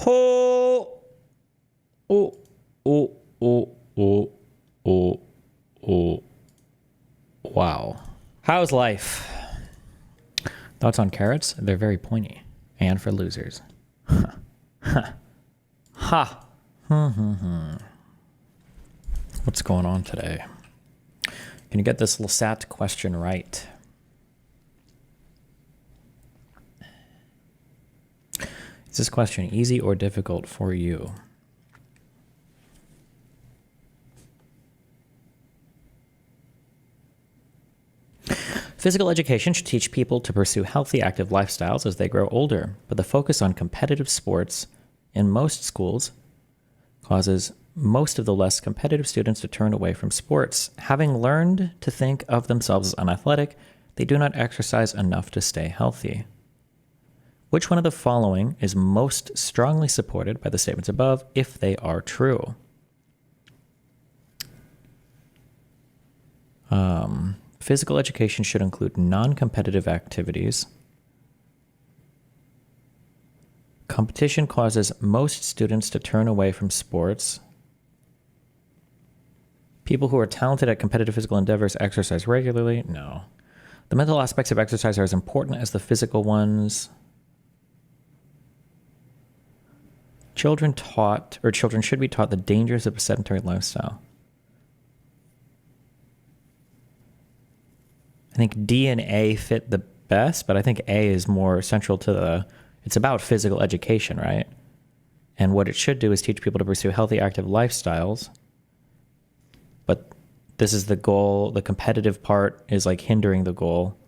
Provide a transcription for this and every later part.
Oh, oh, oh, oh, oh, oh, oh. Wow. How's life? Thoughts on carrots? They're very pointy. And for losers. Ha. Ha. Ha. What's going on today? Can you get this LSAT question right? Is this question easy or difficult for you? Physical education should teach people to pursue healthy, active lifestyles as they grow older, but the focus on competitive sports in most schools causes most of the less competitive students to turn away from sports. Having learned to think of themselves as unathletic, they do not exercise enough to stay healthy. Which one of the following is most strongly supported by the statements above if they are true? Physical education should include non-competitive activities. Competition causes most students to turn away from sports. People who are talented at competitive physical endeavors exercise regularly. No. The mental aspects of exercise are as important as the physical ones. Children should be taught the dangers of a sedentary lifestyle. I think D and A fit the best, but I think A is more central to it's about physical education, right? And what it should do is teach people to pursue healthy, active lifestyles. But this is the goal. The competitive part is like hindering the goal.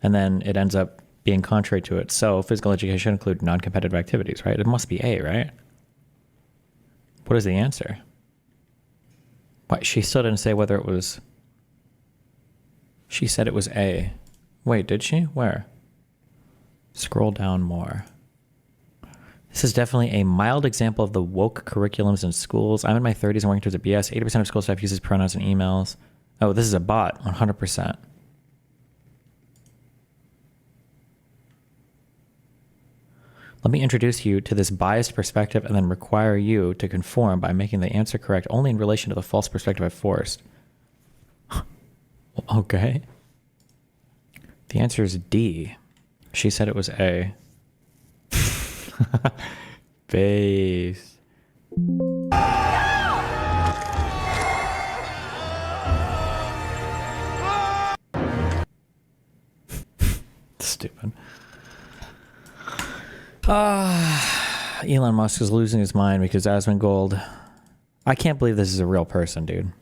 And then it ends up being contrary to it. So physical education should include non-competitive activities, right? It must be A, right? What is the answer? Why, she still didn't say whether it was... She said it was A. Wait, did she? Where? Scroll down more. This is definitely a mild example of the woke curriculums in schools. I'm in my 30s and working towards a BS. 80% of school staff uses pronouns in emails. Oh, this is a bot, 100%. Let me introduce you to this biased perspective and then require you to conform by making the answer correct only in relation to the false perspective I've forced. Okay. The answer is D. She said it was A. Base. Stupid. Elon Musk is losing his mind because Asmongold. I can't believe this is a real person, dude.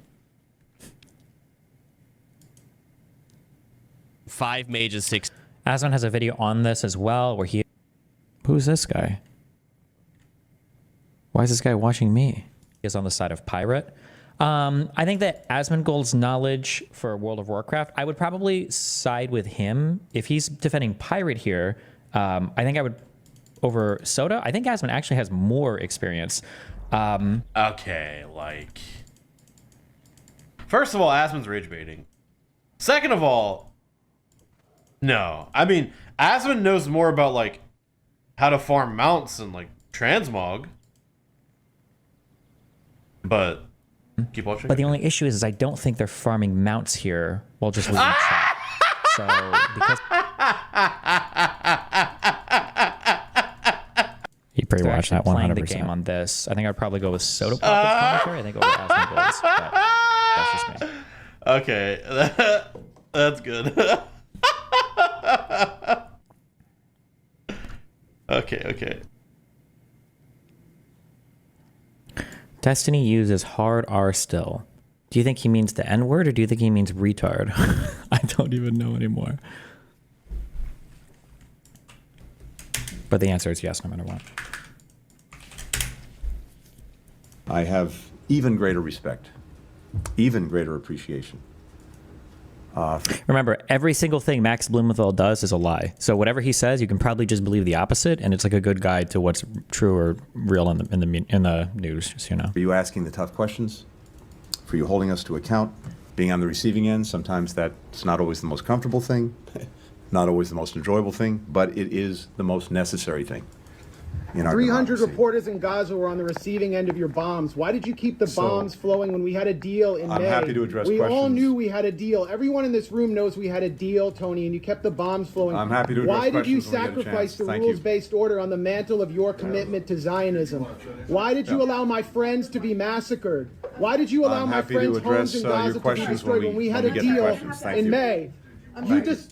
5 mages, 6. Asmon has a video on this as well where he... Who's this guy? Why is this guy watching me? He is on the side of pirate. I think that Asmongold's knowledge for World of Warcraft, I would probably side with him. If he's defending pirate here, I think I would... Over Soda, I think Asmon actually has more experience. Okay, like... First of all, Asmon's rage baiting. Second of all... No, I mean, Asmon knows more about, like, how to farm mounts and, like, transmog. But, keep watching. But the only issue is I don't think they're farming mounts here while just losing chat. So, because... You pretty watch that 100%. Playing the game on this. I think I'd probably go with Soda Pop's commentary. I think over Asmongold's, but that's just me. Okay, that's good. Okay. Destiny uses hard R still. Do you think he means the N word or do you think he means retard? I don't even know anymore. But the answer is yes, no matter what. I have even greater respect, even greater appreciation. Remember, every single thing Max Blumenthal does is a lie. So whatever he says, you can probably just believe the opposite, and it's like a good guide to what's true or real in the news. Just, you know. For you asking the tough questions, for you holding us to account, being on the receiving end. Sometimes that's not always the most comfortable thing, not always the most enjoyable thing, but it is the most necessary thing. in our 300 democracy. reporters in Gaza were on the receiving end of your bombs. Why did you keep the bombs flowing when we had a deal in May? I'm happy to address we all questions. knew we had a deal. Everyone in this room knows we had a deal, Tony, and you kept the bombs flowing. I'm happy to address Why did you questions when we get a sacrifice chance. the Thank you. rules-based order on the mantle of your commitment to Zionism? Why did you allow my friends to be massacred? Why did you allow I'm my happy to friends' address, homes in your Gaza to be questions destroyed when when we had we a get to deal questions. Thank in you. May?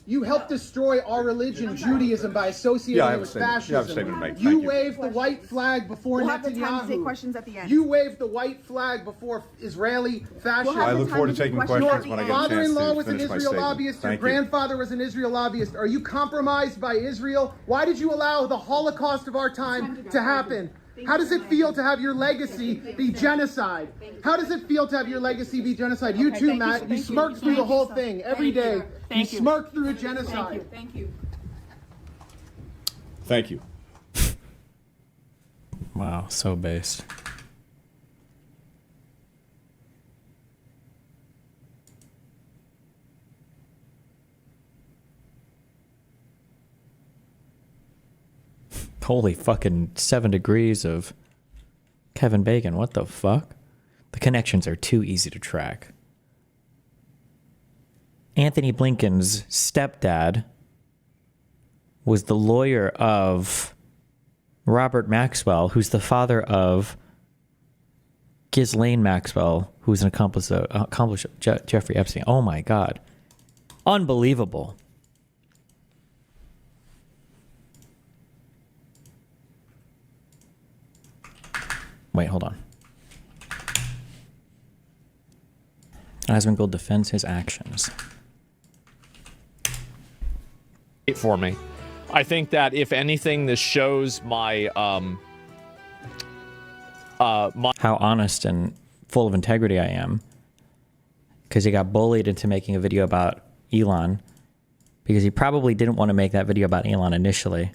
You helped destroy our religion, Judaism, by associating Yeah, I it have a with statement. fascism. Yeah, I have a statement to make. You Thank you. waved the white flag before We'll Netanyahu. have the time to take questions at the end. You waved the white flag before Israeli fascism. We'll I have look the forward to time to taking take questions questions when I at get the a end. chance Father-in-law to was an finish my Israel statement. lobbyist. Your Thank you. grandfather was an Israel lobbyist. Are you compromised by Israel? Why did you allow the Holocaust of our time to happen? How does it feel to have your legacy be genocide? How does it feel to have your legacy be genocide? You too, Matt. You smirk through the whole thing every day. You smirk through a genocide. Thank you. Thank you. Wow, so based. Holy fucking 7 degrees of Kevin Bacon. What the fuck? The connections are too easy to track. Anthony Blinken's stepdad was the lawyer of Robert Maxwell, who's the father of Ghislaine Maxwell, who's an accomplice of Jeffrey Epstein. Oh my God. Unbelievable. Wait, hold on. Asmongold defends his actions. For me, I think that if anything, this shows my How honest and full of integrity I am. Because he got bullied into making a video about Elon. Because he probably didn't want to make that video about Elon initially.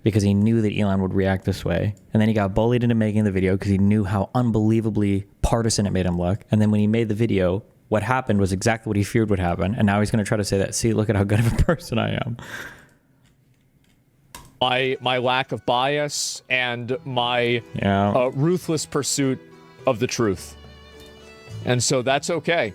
Because he knew that Elon would react this way. And then he got bullied into making the video because he knew how unbelievably partisan it made him look. And then when he made the video, what happened was exactly what he feared would happen. And now he's going to try to say that, see, look at how good of a person I am. my lack of bias and my Yeah. ruthless pursuit of the truth. And so that's okay.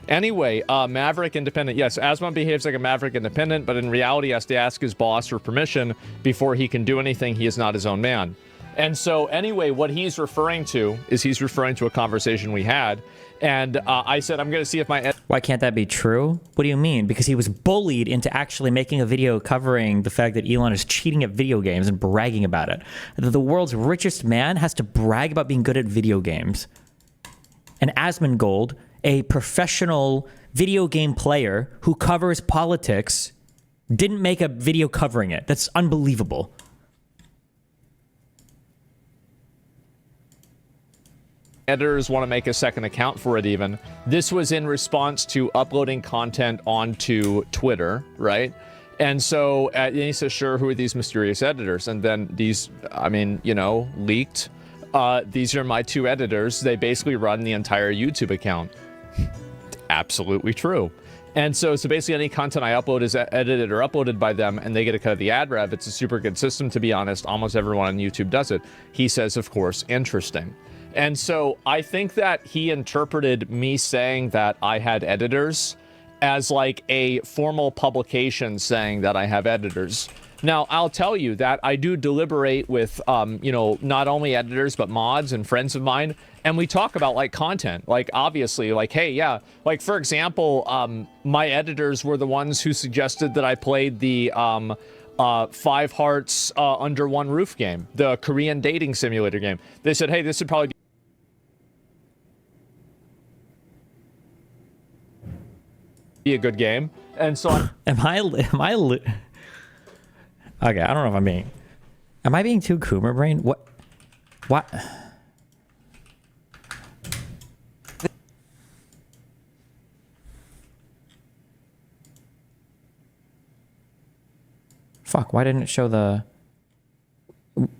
Anyway, Maverick Independent. Yes, Asmon behaves like a Maverick Independent, but in reality he has to ask his boss for permission before he can do anything. He is not his own man. And so anyway, what he's referring to is he's referring to a conversation we had. And I said, I'm going to see if my... Why can't that be true? What do you mean? Because he was bullied into actually making a video covering the fact that Elon is cheating at video games and bragging about it. The world's richest man has to brag about being good at video games. And Asmongold, a professional video game player who covers politics, didn't make a video covering it. That's unbelievable. Editors want to make a second account for it even. This was in response to uploading content onto Twitter, right? And so and he says, sure, who are these mysterious editors? And then these, I mean, you know, leaked. These are my 2 editors. They basically run the entire YouTube account. Absolutely true. And so basically any content I upload is edited or uploaded by them, and they get a cut of the ad rev. It's a super good system, to be honest. Almost everyone on YouTube does it. He says, of course, interesting. And so I think that he interpreted me saying that I had editors as like a formal publication saying that I have editors. Now, I'll tell you that I do deliberate with, you know, not only editors, but mods and friends of mine. And we talk about like content, like obviously like, hey, yeah, like for example, my editors were the ones who suggested that I played the 5 Hearts Under One Roof game, the Korean dating simulator game. They said, hey, this would probably be a good game. And so Okay, I don't know if am I being too Coomer brain? What? Fuck, why didn't it show the... Am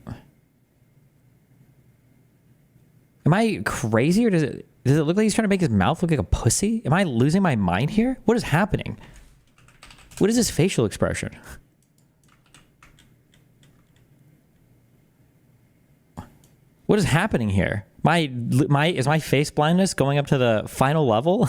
I crazy, or does it look like he's trying to make his mouth look like a pussy? Am I losing my mind here? What is happening? What is his facial expression? What is happening here? Is my face blindness going up to the final level?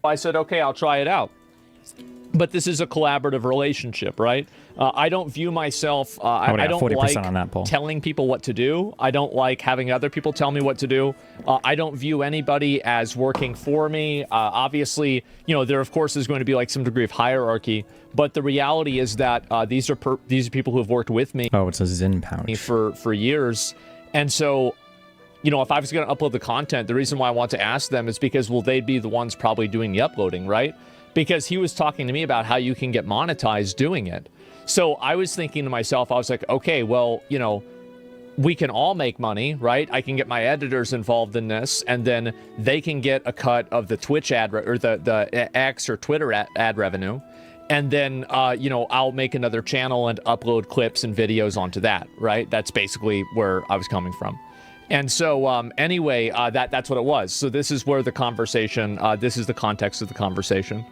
I said, okay, I'll try it out. But this is a collaborative relationship, right? I don't view myself, I don't 40% like on that poll. telling people what to do. I don't like having other people tell me what to do. I don't view anybody as working for me. Obviously, you know, there of course is going to be like some degree of hierarchy, but the reality is that these are people who have worked with me. Oh, it's a Zin pouch. For years. And so, you know, if I was going to upload the content, the reason why I want to ask them is because, well, they'd be the ones probably doing the uploading, right? Because he was talking to me about how you can get monetized doing it. So I was thinking to myself, I was like, okay, well, you know, we can all make money, right? I can get my editors involved in this, and then they can get a cut of the Twitch ad, or the X or Twitter ad revenue. And then, you know, I'll make another channel and upload clips and videos onto that, right? That's basically where I was coming from. And so, anyway, that's what it was. So this is where the conversation, this is the context of the conversation.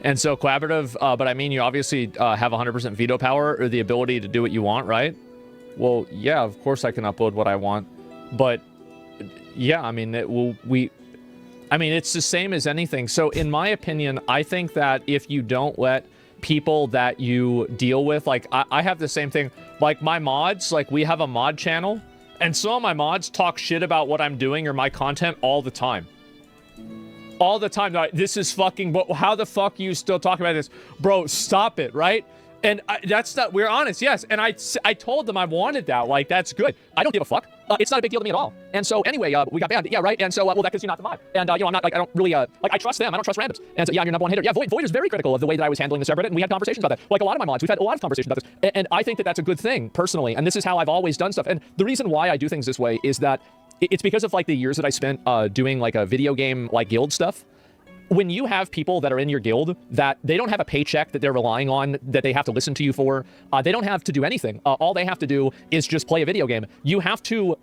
And so collaborative, but I mean, you obviously have 100% veto power or the ability to do what you want, right? Well, yeah, of course I can upload what I want. But yeah, I mean, it's the same as anything. So in my opinion, I think that if you don't let people that you deal with, like I have the same thing, like my mods, like we have a mod channel, and some of my mods talk shit about what I'm doing or my content all the time. All the time. Like, this is fucking, but how the fuck are you still talking about this? Bro, stop it, right? And that's not, we're honest, yes. And I told them I wanted that. Like, that's good. I don't give a fuck. It's not a big deal to me at all. And so anyway, we got banned. Yeah, right. And so, well, that's because you're not the mod. And, you know, I'm not, like, I don't really, like, I trust them. I don't trust randoms. And so, yeah, I'm your number one hater. Yeah, Void is very critical of the way that I was handling the subreddit. And we had conversations about that. Like, a lot of my mods, we've had a lot of conversations about this. And I think that that's a good thing, personally. And this is how I've always done stuff. And the reason why I do things this way is that it's because of, like, the years that I spent doing, like, a video game, like, guild stuff. When you have people that are in your guild that they don't have a paycheck that they're relying on, that they have to listen to you for, they don't have to do anything. All they have to do is just play a video game. You have to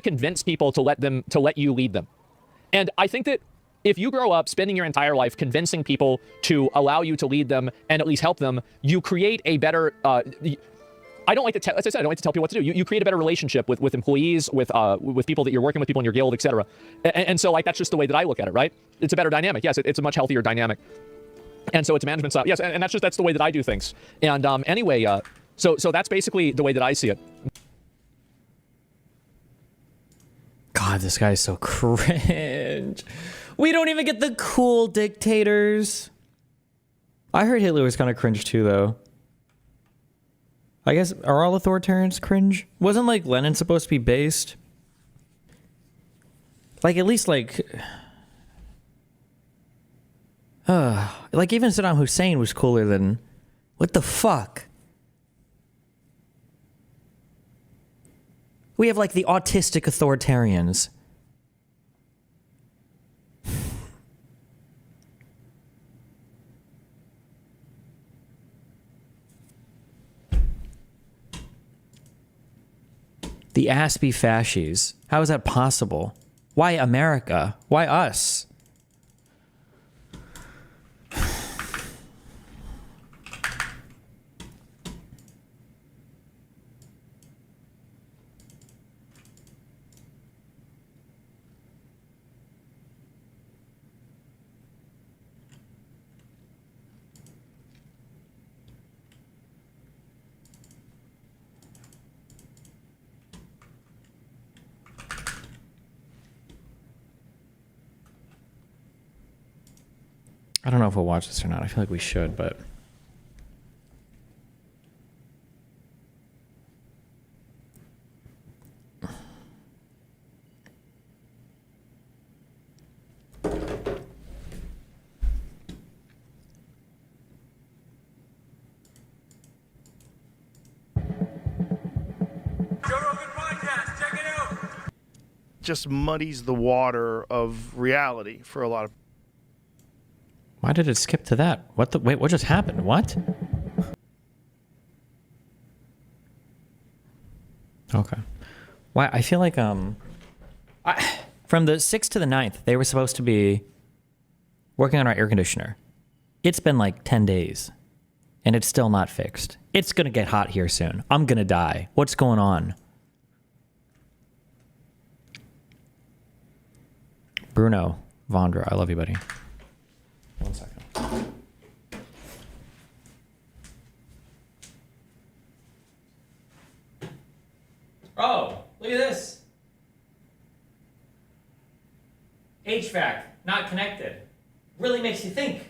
convince people to let you lead them. And I think that if you grow up spending your entire life convincing people to allow you to lead them and at least help them, you create a better, I don't like to tell, as I said, I don't like to tell people what to do. You create a better relationship with employees, with people that you're working with, people in your guild, etc. And so, like, that's just the way that I look at it, right? It's a better dynamic. Yes, it's a much healthier dynamic. And so it's a management style. Yes, and that's the way that I do things. And anyway, so that's basically the way that I see it. God, this guy is so cringe. We don't even get the cool dictators. I heard Hitler was kind of cringe too, though. I guess, are all authoritarians cringe? Wasn't, like, Lenin supposed to be based? Like, at least, like... like, even Saddam Hussein was cooler than... What the fuck? We have, like, the autistic authoritarians. The Aspie fascies. How is that possible? Why America? Why us? I don't know if we'll watch this or not. I feel like we should, but... Just muddies the water of reality for a lot of. Why did it skip to that? What the... Wait, what just happened? What? Okay. Why? I feel like, From the 6th to the 9th, they were supposed to be working on our air conditioner. It's been like 10 days, and it's still not fixed. It's going to get hot here soon. I'm going to die. What's going on? Bruno Vondra, I love you, buddy. 1 second. Oh, look at this. HVAC, not connected. Really makes you think.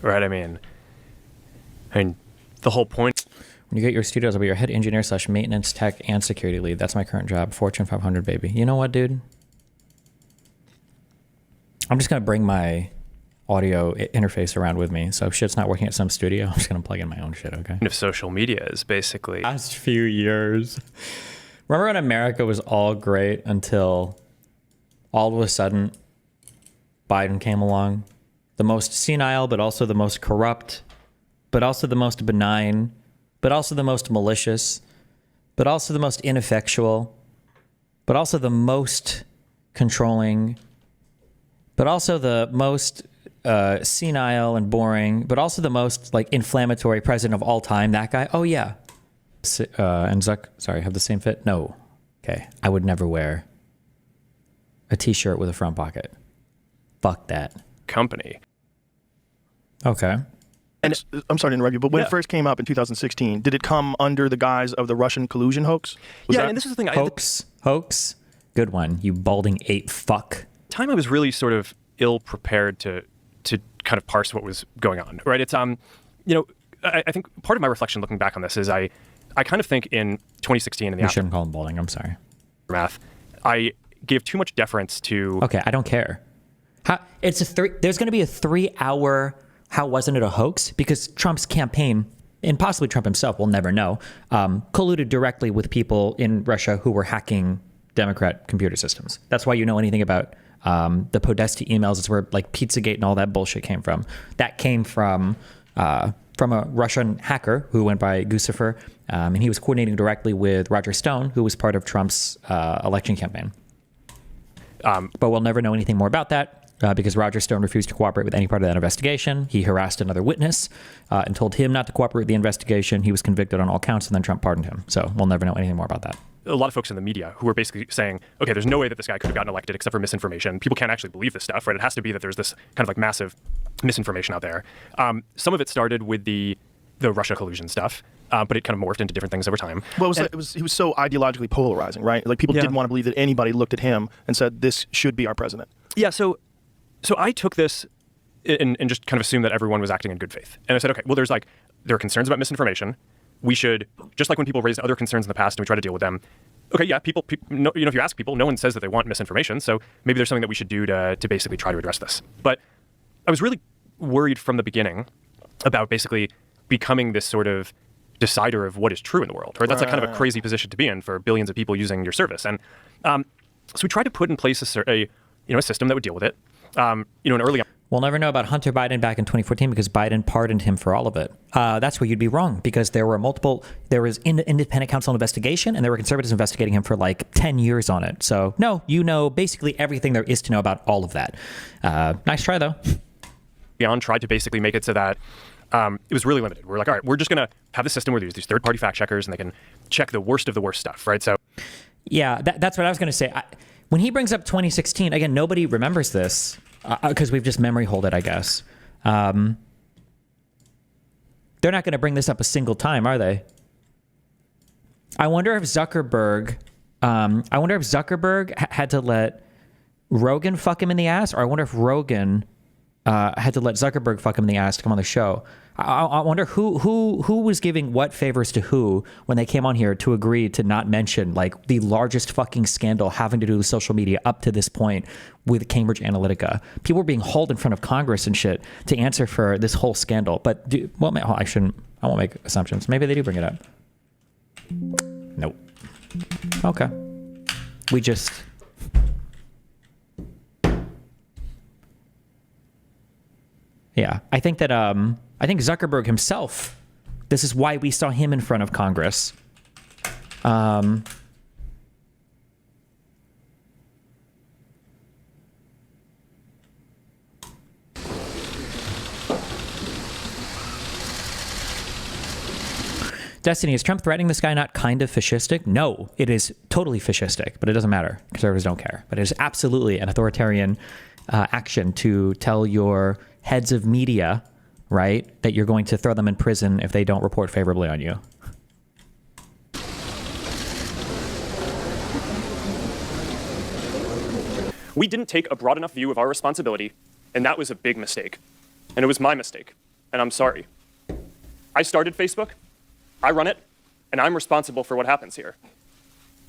Right, I mean, the whole point. When you get your studios, I'll be your head engineer / maintenance tech and security lead. That's my current job. Fortune 500, baby. You know what, dude? I'm just going to bring my audio interface around with me. So if shit's not working at some studio, I'm just going to plug in my own shit, okay? Of social media is basically. Last few years. Remember when America was all great until all of a sudden Biden came along? The most senile, but also the most corrupt, but also the most benign, but also the most malicious, but also the most ineffectual, but also the most controlling, but also the most senile and boring, but also the most like inflammatory president of all time. That guy. Oh yeah. And Zuck, sorry, have the same fit? No. Okay. I would never wear a t-shirt with a front pocket. Fuck that. Company. Okay. And I'm sorry to interrupt you, but when it first came up in 2016, did it come under the guise of the Russian collusion hoax? And this is the thing. Hoax. Good one. You balding ape fuck. Time I was really sort of ill prepared to kind of parse what was going on. Right. It's I think part of my reflection looking back on this is I kind of think in 2016 in the You shouldn't call him balding. I'm sorry. Aftermath, I gave too much deference to. Okay, I don't care. There's going to be a 3-hour. How wasn't it a hoax? Because Trump's campaign, and possibly Trump himself, we'll never know, colluded directly with people in Russia who were hacking Democrat computer systems. That's why you know anything about the Podesta emails. It's where like Pizzagate and all that bullshit came from. That came from a Russian hacker who went by Guccifer, and he was coordinating directly with Roger Stone, who was part of Trump's election campaign. But we'll never know anything more about that. Because Roger Stone refused to cooperate with any part of that investigation. He harassed another witness and told him not to cooperate with the investigation. He was convicted on all counts, and then Trump pardoned him. So we'll never know anything more about that. A lot of folks in the media who were basically saying, okay, there's no way that this guy could have gotten elected except for misinformation. People can't actually believe this stuff, right? It has to be that there's this kind of like massive misinformation out there. Some of it started with the Russia collusion stuff, but it kind of morphed into different things over time. Well, he was so ideologically polarizing, right? Like people didn't want to believe that anybody looked at him and said, this should be our president. Yeah, so I took this and just kind of assumed that everyone was acting in good faith. And I said, okay, well, there are concerns about misinformation. We should, just like when people raised other concerns in the past and we try to deal with them. Okay, yeah, people if you ask people, no one says that they want misinformation. So maybe there's something that we should do to basically try to address this. But I was really worried from the beginning about basically becoming this sort of decider of what is true in the world, right? That's a kind of a crazy position to be in for billions of people using your service. And so we tried to put in place a system that would deal with it. An early on. We'll never know about Hunter Biden back in 2014 because Biden pardoned him for all of it. That's where you'd be wrong because there was independent counsel investigation and there were conservatives investigating him for like 10 years on it. So no, you know basically everything there is to know about all of that. Nice try though. Elon tried to basically make it so that it was really limited. We're like, all right, we're just going to have the system where there's these third-party fact checkers and they can check the worst of the worst stuff, right? So yeah, that's what I was going to say. When he brings up 2016, again, nobody remembers this because we've just memory holed it, I guess. They're not going to bring this up a single time, are they? I wonder if Zuckerberg had to let Rogan fuck him in the ass, or I wonder if Rogan I had to let Zuckerberg fuck him in the ass to come on the show. I wonder who was giving what favors to who when they came on here to agree to not mention like the largest fucking scandal having to do with social media up to this point with Cambridge Analytica. People were being hauled in front of Congress and shit to answer for this whole scandal. But I won't make assumptions. Maybe they do bring it up. Nope. Okay. We just... Yeah, I think that I think Zuckerberg himself, this is why we saw him in front of Congress. Destiny, is Trump threatening this guy not kind of fascistic? No, it is totally fascistic, but it doesn't matter. Conservatives don't care. But it is absolutely an authoritarian action to tell your heads of media, right, that you're going to throw them in prison if they don't report favorably on you. We didn't take a broad enough view of our responsibility, and that was a big mistake. And it was my mistake, and I'm sorry. I started Facebook, I run it, and I'm responsible for what happens here.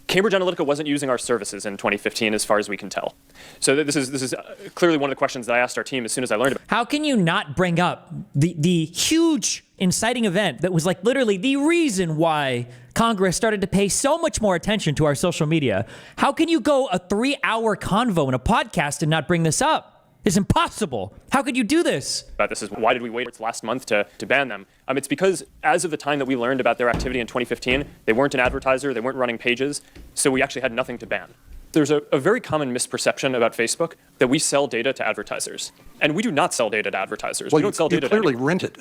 Cambridge Analytica wasn't using our services in 2015 as far as we can tell. So this is clearly one of the questions that I asked our team as soon as I learned about it. How can you not bring up the huge inciting event that was like literally the reason why Congress started to pay so much more attention to our social media? How can you go a 3-hour convo in a podcast and not bring this up? It's impossible. How could you do this? This is why did we wait last month to ban them? It's because as of the time that we learned about their activity in 2015, they weren't an advertiser, they weren't running pages, so we actually had nothing to ban. There's a very common misperception about Facebook that we sell data to advertisers. And we do not sell data to advertisers. Well, we don't sell data you clearly to rent it.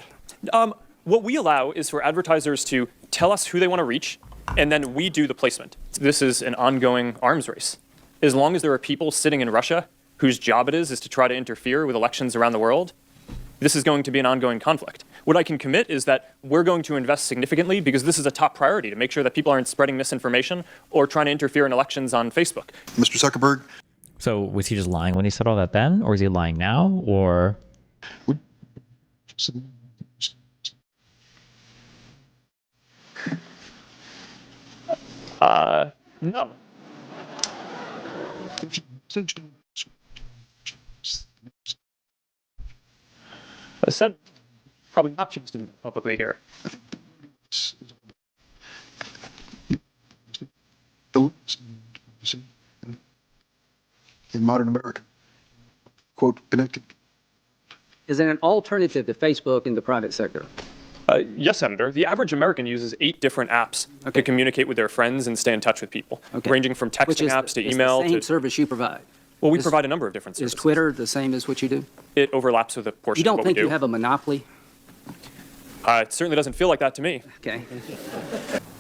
What we allow is for advertisers to tell us who they want to reach, and then we do the placement. This is an ongoing arms race. As long as there are people sitting in Russia whose job it is to try to interfere with elections around the world, this is going to be an ongoing conflict. What I can commit is that we're going to invest significantly because this is a top priority to make sure that people aren't spreading misinformation or trying to interfere in elections on Facebook. Mr. Zuckerberg. So was he just lying when he said all that then? Or is he lying now? Or... No. I said probably not choose to do publicly here. In modern America, quote, connected. Is there an alternative to Facebook in the private sector? Yes, Senator. The average American uses 8 different apps to communicate with their friends and stay in touch with people, ranging from texting apps to email. Which is the same service you provide? Well, we provide a number of different services. Is Twitter the same as what you do? It overlaps with a portion of what we do. You don't think you have a monopoly? It certainly doesn't feel like that to me. Okay.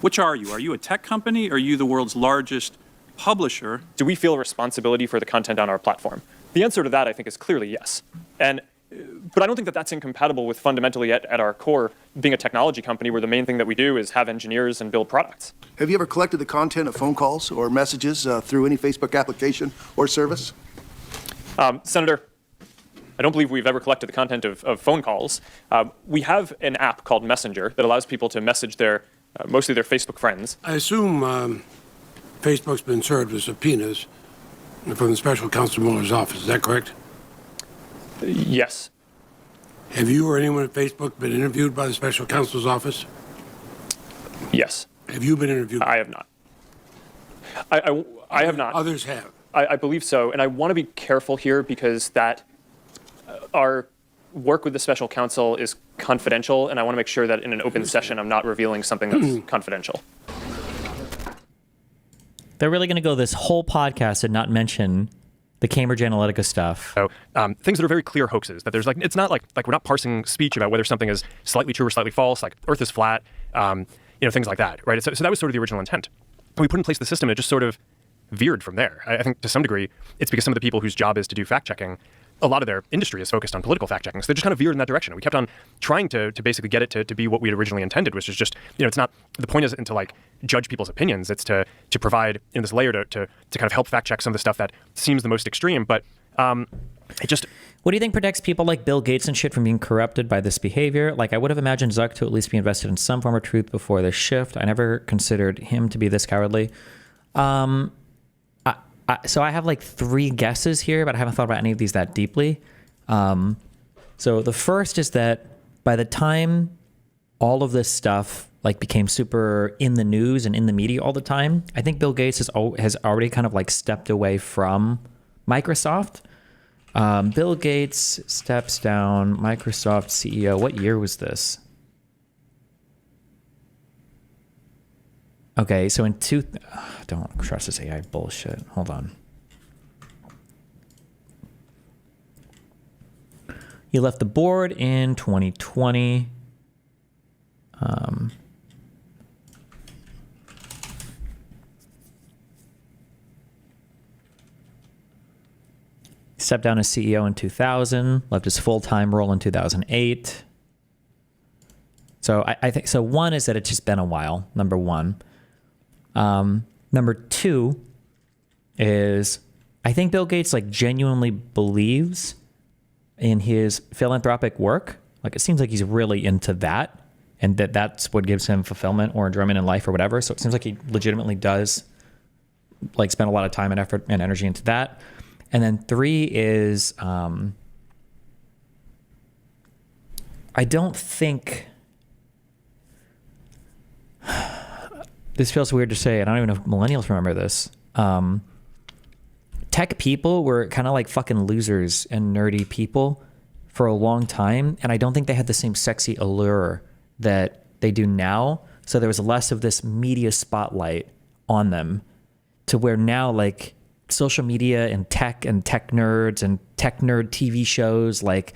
Which are you? Are you a tech company? Or are you the world's largest publisher? Do we feel a responsibility for the content on our platform? The answer to that, I think, is clearly yes. But I don't think that that's incompatible with fundamentally at our core being a technology company where the main thing that we do is have engineers and build products. Have you ever collected the content of phone calls or messages through any Facebook application or service? Senator, I don't believe we've ever collected the content of phone calls. We have an app called Messenger that allows people to message mostly their Facebook friends. I assume Facebook's been served with subpoenas from the special counsel Mueller's office. Is that correct? Yes. Have you or anyone at Facebook been interviewed by the special counsel's office? Yes. Have you been interviewed? I have not. I have not. Others have. I believe so, and I want to be careful here because that our work with the special counsel is confidential, and I want to make sure that in an open session I'm not revealing something that's confidential. They're really going to go this whole podcast and not mention the Cambridge Analytica stuff. So things that are very clear hoaxes, that there's it's not like we're not parsing speech about whether something is slightly true or slightly false, like Earth is flat, things like that, right? So that was sort of the original intent. And we put in place the system, and it just sort of veered from there. I think to some degree, it's because some of the people whose job is to do fact checking, a lot of their industry is focused on political fact checking. So they just kind of veered in that direction. And we kept on trying to basically get it to be what we had originally intended, which is just, it's not, the point isn't to judge people's opinions. It's to provide in this layer to kind of help fact check some of the stuff that seems the most extreme. But It just... What do you think protects people like Bill Gates and shit from being corrupted by this behavior? Like, I would have imagined Zuck to at least be invested in some form of truth before this shift. I never considered him to be this cowardly. So I have like 3 guesses here, but I haven't thought about any of these that deeply. So the first is that by the time all of this stuff like became super in the news and in the media all the time, I think Bill Gates has already kind of like stepped away from Microsoft. Bill Gates steps down, Microsoft CEO. What year was this? Okay, so don't trust this AI bullshit. Hold on. He left the board in 2020. Stepped down as CEO in 2000, left his full-time role in 2008. So I think, so one is that it's just been a while, number one. Number 2 is I think Bill Gates like genuinely believes in his philanthropic work. Like it seems like he's really into that, and that's what gives him fulfillment or enjoyment in life or whatever. So it seems like he legitimately does like spend a lot of time and effort and energy into that. And then 3 is, I don't think, this feels weird to say, and I don't even know if millennials remember this. Tech people were kind of like fucking losers and nerdy people for a long time. And I don't think they had the same sexy allure that they do now. So there was less of this media spotlight on them, to where now like social media and tech nerds and tech nerd TV shows, like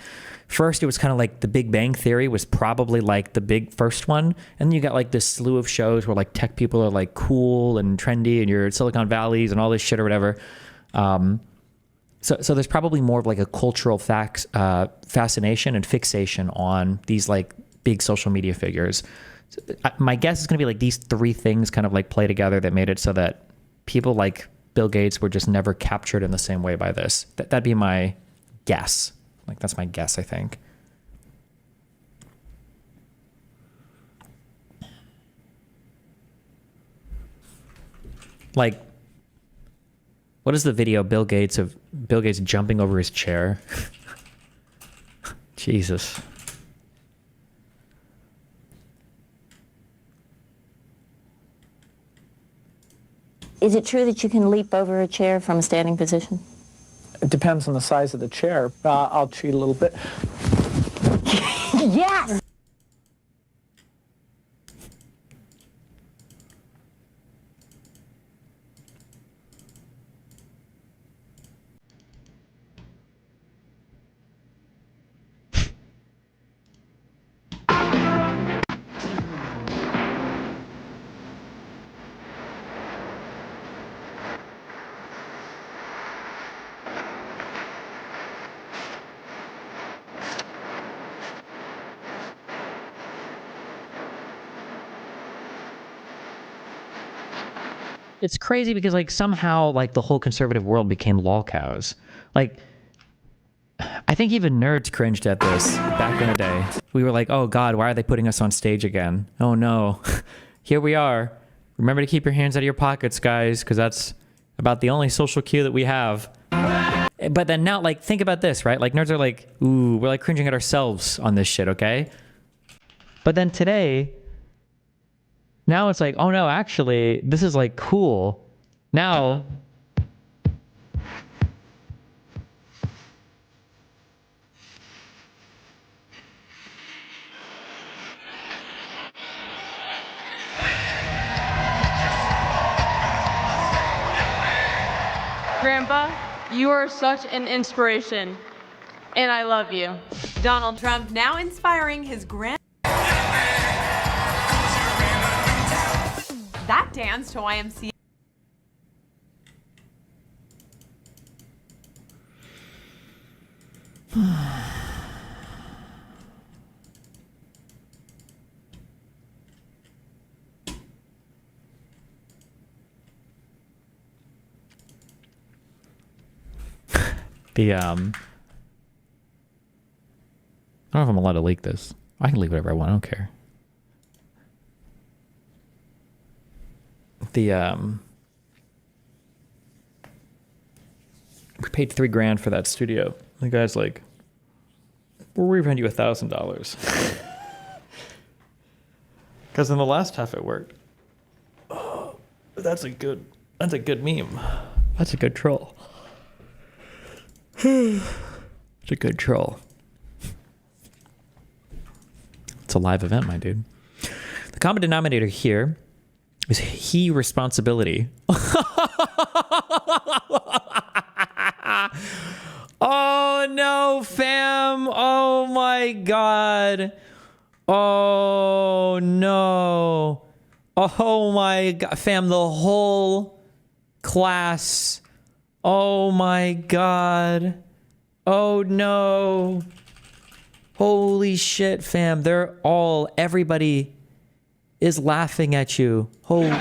first it was kind of like The Big Bang Theory was probably like the big first one. And then you got like this slew of shows where like tech people are like cool and trendy and you're Silicon Valleys and all this shit or whatever. So there's probably more of like a cultural fascination and fixation on these like big social media figures. So my guess is going to be like these 3 things kind of like play together that made it so that people like Bill Gates were just never captured in the same way by this. That'd be my guess. Like that's my guess, I think. Like, what is the video Bill Gates jumping over his chair? Jesus. Is it true that you can leap over a chair from a standing position? It depends on the size of the chair. I'll cheat a little bit. Yes! It's crazy because like somehow like the whole conservative world became lolcows. Like I think even nerds cringed at this back in the day. We were like, oh God, why are they putting us on stage again? Oh no, here we are. Remember to keep your hands out of your pockets, guys, because that's about the only social cue that we have. But then now, like, think about this, right? Like nerds are like, ooh, we're like cringing at ourselves on this shit, okay? But then today, now it's like, oh no, actually, this is like cool. Now, Grandpa, you are such an inspiration, and I love you. Donald Trump now inspiring his that dance to YMCA. the I don't know if I'm allowed to leak this. I can leak whatever I want. I don't care. We paid $3,000 for that studio. The guy's like, we'll refund you $1,000. Because in the last half it worked. Oh, that's a good meme. That's a good troll. It's a good troll. It's a live event, my dude. The common denominator here is he responsibility. Oh no, fam. Oh my God. Oh no. Oh my God. Fam, the whole class. Oh my God. Oh no. Holy shit, fam. Everybody is laughing at you. Holy.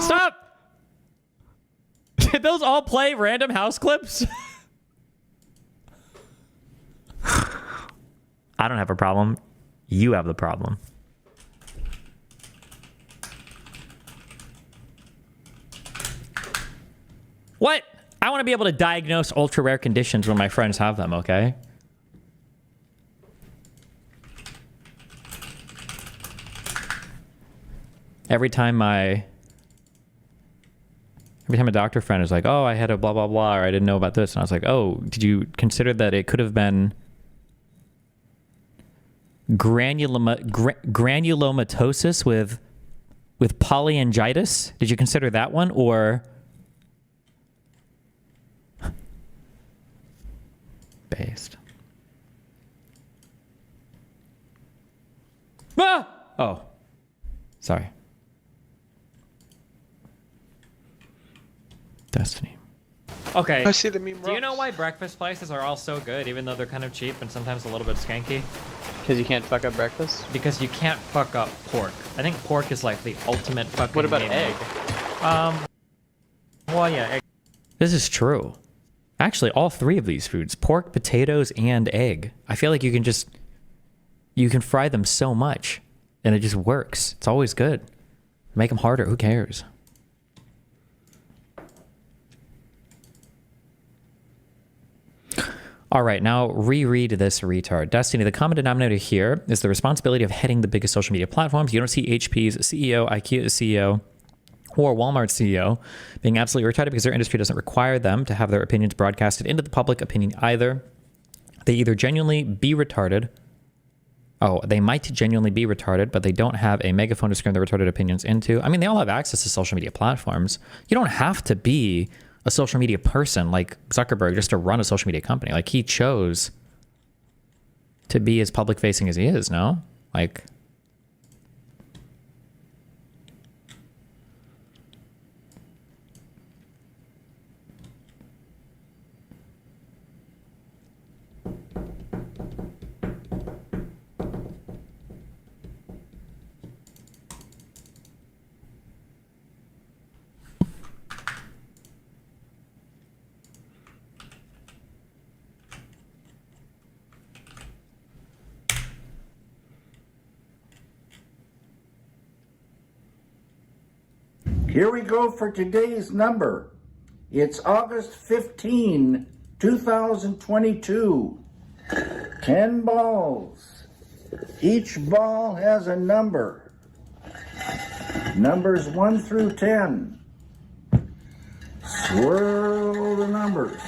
Stop! Did those all play random house clips? I don't have a problem. You have the problem. What? I want to be able to diagnose ultra rare conditions when my friends have them, okay? Every time a doctor friend is like, oh, I had a blah, blah, blah, or I didn't know about this. And I was like, oh, did you consider that it could have been granulomatosis with polyangiitis? Did you consider that one? Or based? Ah! Oh, sorry. Destiny. Okay. I see the meme. Do you know why breakfast places are all so good, even though they're kind of cheap and sometimes a little bit skanky? Because you can't fuck up breakfast? Because you can't fuck up pork. I think pork is like the ultimate fucking. What about egg? Well, yeah, egg. This is true. Actually, all three of these foods, pork, potatoes, and egg. I feel like you can fry them so much and it just works. It's always good. Make them harder. Who cares? All right, now reread this retard. Destiny, the common denominator here is the responsibility of heading the biggest social media platforms. You don't see HP's CEO, IKEA's CEO, or Walmart's CEO being absolutely retarded because their industry doesn't require them to have their opinions broadcasted into the public opinion either. They either genuinely be retarded. Oh, they might genuinely be retarded, but they don't have a megaphone to scream their retarded opinions into. I mean, they all have access to social media platforms. You don't have to be a social media person like Zuckerberg just to run a social media company. Like, he chose to be as public facing as he is, no? Like, Here we go for today's number. It's August 15, 2022. 10 balls. Each ball has a number. Numbers 1 through 10. Swirl the numbers.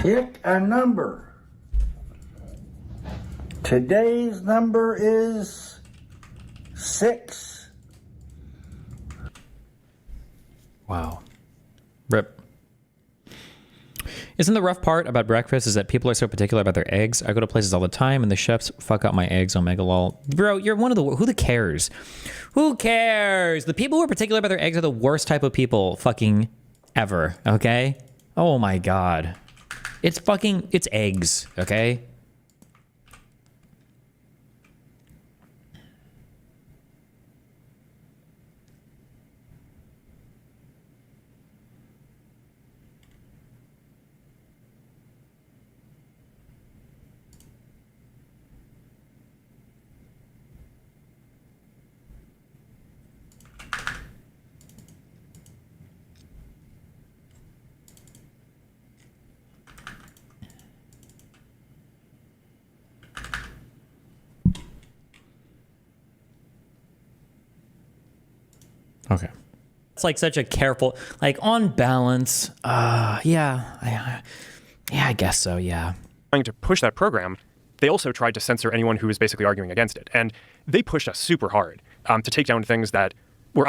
Pick a number. Today's number is 6. wow. Rip. Isn't the rough part about breakfast is that people are so particular about their eggs? I go to places all the time and the chefs fuck up my eggs on Megalol. Bro, you're one of the... Who cares? Who cares? The people who are particular about their eggs are the worst type of people fucking ever, okay? Oh my God. It's eggs, okay? Okay. It's like such a careful, like on balance. Yeah, I guess so. Yeah. Trying to push that program, they also tried to censor anyone who was basically arguing against it. And they pushed us super hard to take down things that were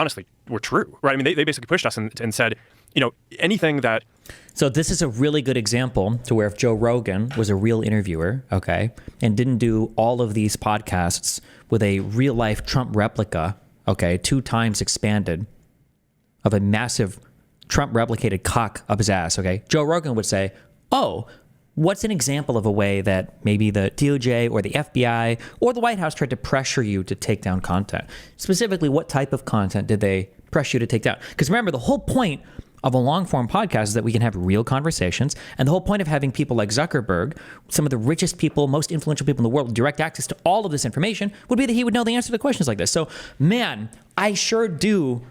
true, right? I mean, they basically pushed us and said, anything that... So this is a really good example to where if Joe Rogan was a real interviewer, okay, and didn't do all of these podcasts with a real life Trump replica, okay, 2 times expanded of a massive Trump replicated cock up his ass, okay, Joe Rogan would say, oh, what's an example of a way that maybe the DOJ or the FBI or the White House tried to pressure you to take down content? Specifically, what type of content did they pressure you to take down? Because remember, the whole point of a long-form podcast is that we can have real conversations, and the whole point of having people like Zuckerberg, some of the richest people, most influential people in the world, with direct access to all of this information, would be that he would know the answer to questions like this. So, man, I sure do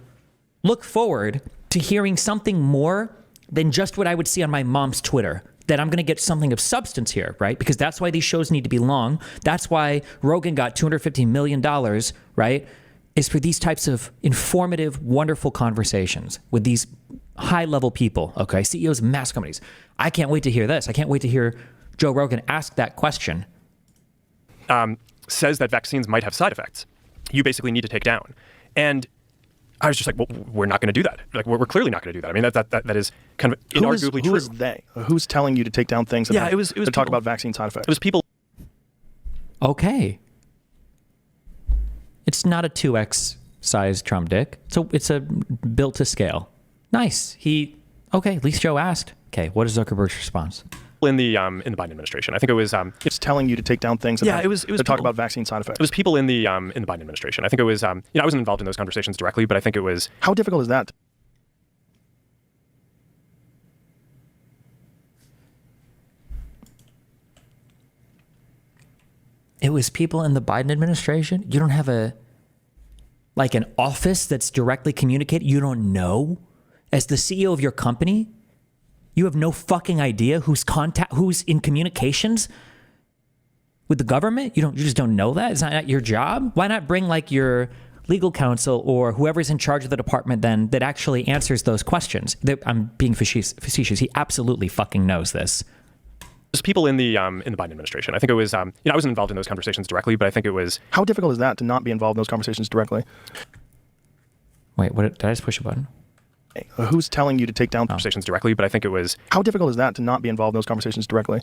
look forward to hearing something more than just what I would see on my mom's Twitter. That I'm going to get something of substance here, right? Because that's why these shows need to be long. That's why Rogan got $250 million, right? Is for these types of informative, wonderful conversations with these high-level people, okay? CEOs of mass companies. I can't wait to hear this. I can't wait to hear Joe Rogan ask that question. Says that vaccines might have side effects. You basically need to take down. And I was just like, well, we're not going to do that. Like, we're clearly not going to do that. I mean, that is kind of inarguably true. Who is they? Who's telling you to take down things? It was to talk about vaccine side effects. It was people. Okay. It's not a 2x size Trump dick. So it's a built to scale. Nice. Okay. At least Joe asked. Okay. What is Zuckerberg's response? In the Biden administration, I think it was. It's telling you to take down things. It was to talk about vaccine side effects. It was people in the Biden administration. I think it was. I wasn't involved in those conversations directly, but I think it was. How difficult is that? It was people in the Biden administration. You don't have an office that's directly communicated. You don't know, as the CEO of your company. You have no fucking idea who's in communications with the government? You just don't know that? It's not your job? Why not bring your legal counsel or whoever's in charge of the department then that actually answers those questions? I'm being facetious. He absolutely fucking knows this. There's people in the Biden administration. I think it was. I wasn't involved in those conversations directly, but I think it was. How difficult is that to not be involved in those conversations directly? Wait, what? Did I just push a button? Who's telling you to take down conversations directly? But I think it was. How difficult is that to not be involved in those conversations directly?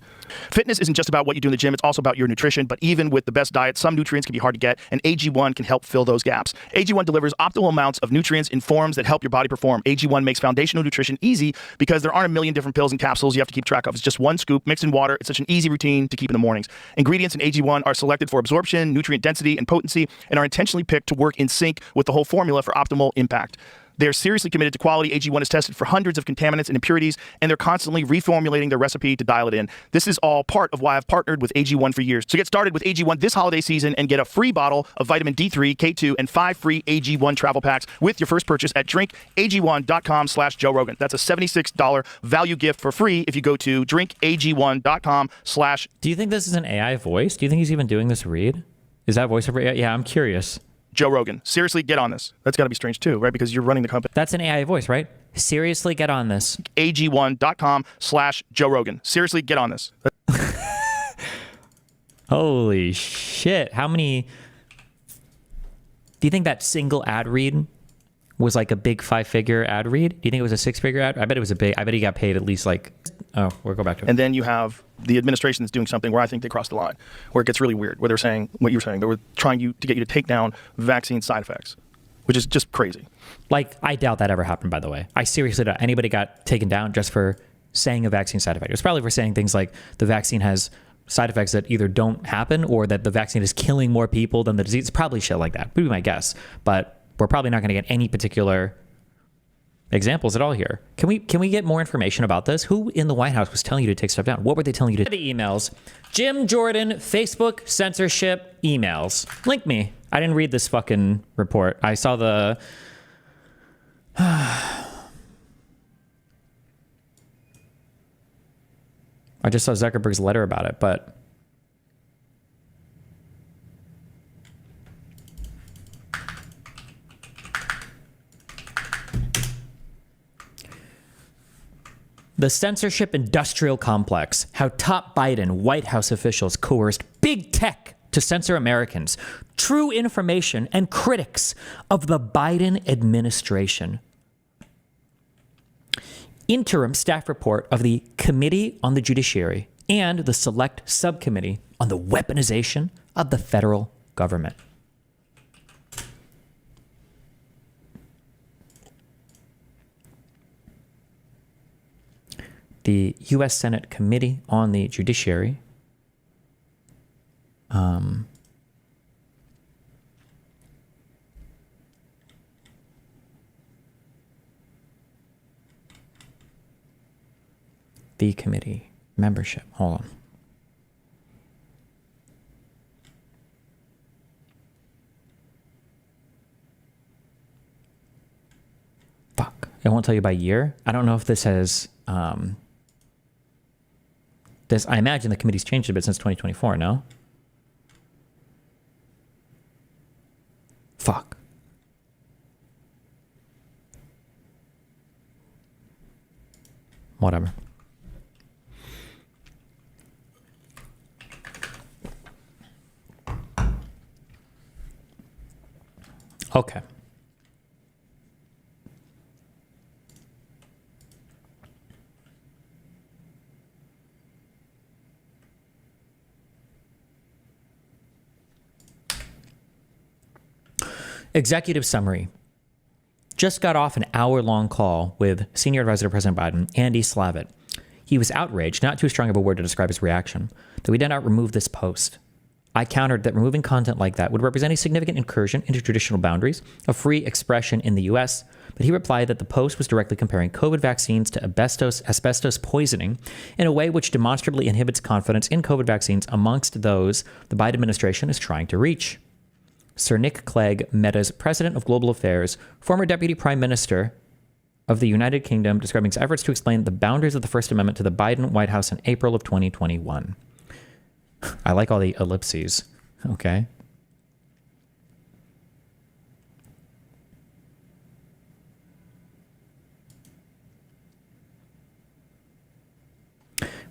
Fitness isn't just about what you do in the gym. It's also about your nutrition. But even with the best diet, some nutrients can be hard to get, and AG1 can help fill those gaps. AG1 delivers optimal amounts of nutrients in forms that help your body perform. AG1 makes foundational nutrition easy because there aren't a million different pills and capsules you have to keep track of. It's just one scoop mixed in water. It's such an easy routine to keep in the mornings. Ingredients in AG1 are selected for absorption, nutrient density, and potency, and are intentionally picked to work in sync with the whole formula for optimal impact. They're seriously committed to quality. AG1 is tested for hundreds of contaminants and impurities, and they're constantly reformulating their recipe to dial it in. This is all part of why I've partnered with AG1 for years. So get started with AG1 this holiday season and get a free bottle of vitamin D3, K2, and 5 free AG1 travel packs with your first purchase at drinkag1.com/Joe Rogan. That's a $76 value gift for free if you go to drinkag1.com/. Do you think this is an AI voice? Do you think he's even doing this read? Is that voice over? Yeah, I'm curious. Joe Rogan. Seriously, get on this. That's got to be strange too, right? Because you're running the company. That's an AI voice, right? Seriously, get on this. ag1.com/Joe Rogan. Seriously, get on this. Holy shit. How many... Do you think that single ad read was like a big 5-figure ad read? Do you think it was a 6-figure ad? I bet it was a big... I bet he got paid at least Oh, we'll go back to it. And then you have the administration that's doing something where I think they crossed the line, where it gets really weird, where they're saying what you're saying. They were trying to get you to take down vaccine side effects, which is just crazy. Like, I doubt that ever happened, by the way. I seriously doubt anybody got taken down just for saying a vaccine side effect. It was probably for saying things like the vaccine has side effects that either don't happen or that the vaccine is killing more people than the disease. It's probably shit like that. Would be my guess. But we're probably not going to get any particular examples at all here. Can we get more information about this? Who in the White House was telling you to take stuff down? What were they telling you to? The emails. Jim Jordan, Facebook censorship emails. Link me. I didn't read this fucking report. I saw the... I just saw Zuckerberg's letter about it, but... The censorship industrial complex, how top Biden White House officials coerced big tech to censor Americans, true information and critics of the Biden administration. Interim staff report of the Committee on the Judiciary and the Select Subcommittee on the Weaponization of the Federal Government. The U.S. Senate Committee on the Judiciary the committee membership. Hold on. Fuck. I won't tell you by year. I don't know if this has... I imagine the committee's changed a bit since 2024, no? Fuck. Whatever. Okay. Executive summary. Just got off an hour-long call with Senior Advisor to President Biden, Andy Slavitt. He was outraged, not too strong of a word to describe his reaction, that we did not remove this post. I countered that removing content like that would represent a significant incursion into traditional boundaries of free expression in the U.S., but he replied that the post was directly comparing COVID vaccines to asbestos poisoning in a way which demonstrably inhibits confidence in COVID vaccines amongst those the Biden administration is trying to reach. Sir Nick Clegg, Meta's President of Global Affairs, former Deputy Prime Minister of the United Kingdom, describing his efforts to explain the boundaries of the First Amendment to the Biden White House in April of 2021. I like all the ellipses. Okay.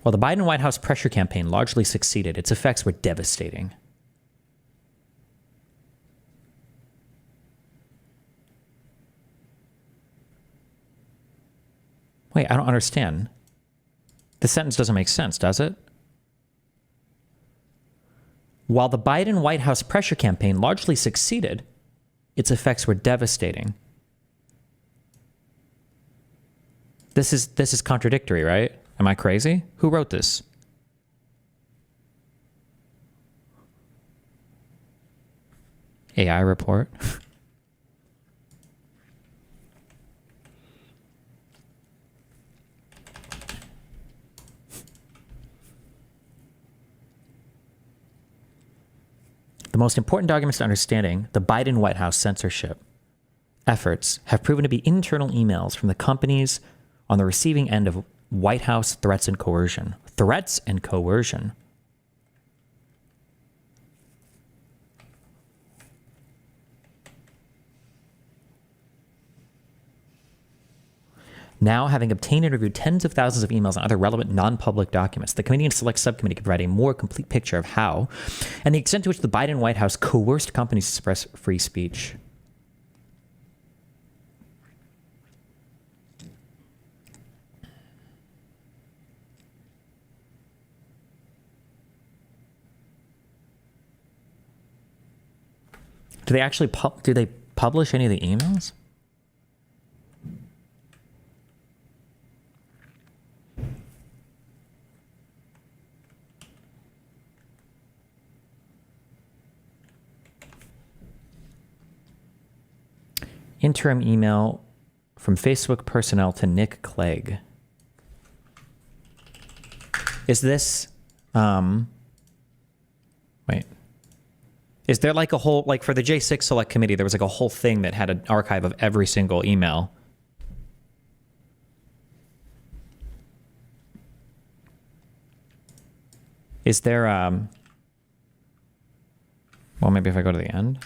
While the Biden White House pressure campaign largely succeeded, its effects were devastating. Wait, I don't understand. The sentence doesn't make sense, does it? While the Biden White House pressure campaign largely succeeded, its effects were devastating. This is contradictory, right? Am I crazy? Who wrote this? AI report. The most important documents to understanding the Biden White House censorship efforts have proven to be internal emails from the companies on the receiving end of White House threats and coercion. Threats and coercion. Now, having obtained and reviewed tens of thousands of emails and other relevant non-public documents, the Committee and Select Subcommittee can provide a more complete picture of how and the extent to which the Biden White House coerced companies to suppress free speech. Do they actually do they publish any of the emails? Interim email from Facebook personnel to Nick Clegg. Is this, wait. Is there like a whole, like for the J6 Select Committee, there was like a whole thing that had an archive of every single email. Is there, well, maybe if I go to the end.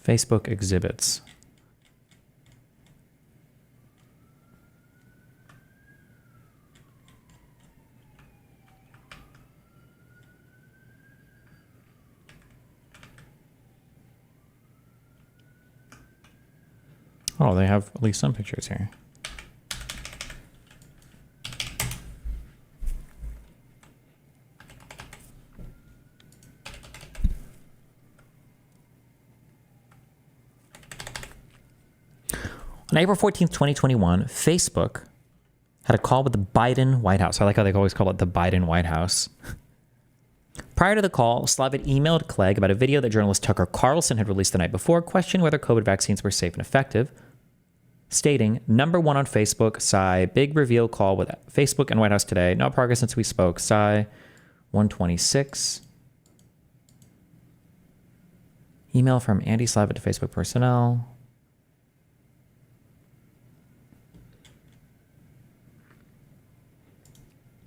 Facebook exhibits. Oh, they have at least some pictures here. On April 14th, 2021, Facebook had a call with the Biden White House. I like how they always call it the Biden White House. Prior to the call, Slav had emailed Clegg about a video that journalist Tucker Carlson had released the night before, questioning whether COVID vaccines were safe and effective, stating, #1 on Facebook, Psy, big reveal call with Facebook and White House today. No progress since we spoke. Psy, 126. Email from Andy Slavitt to Facebook personnel.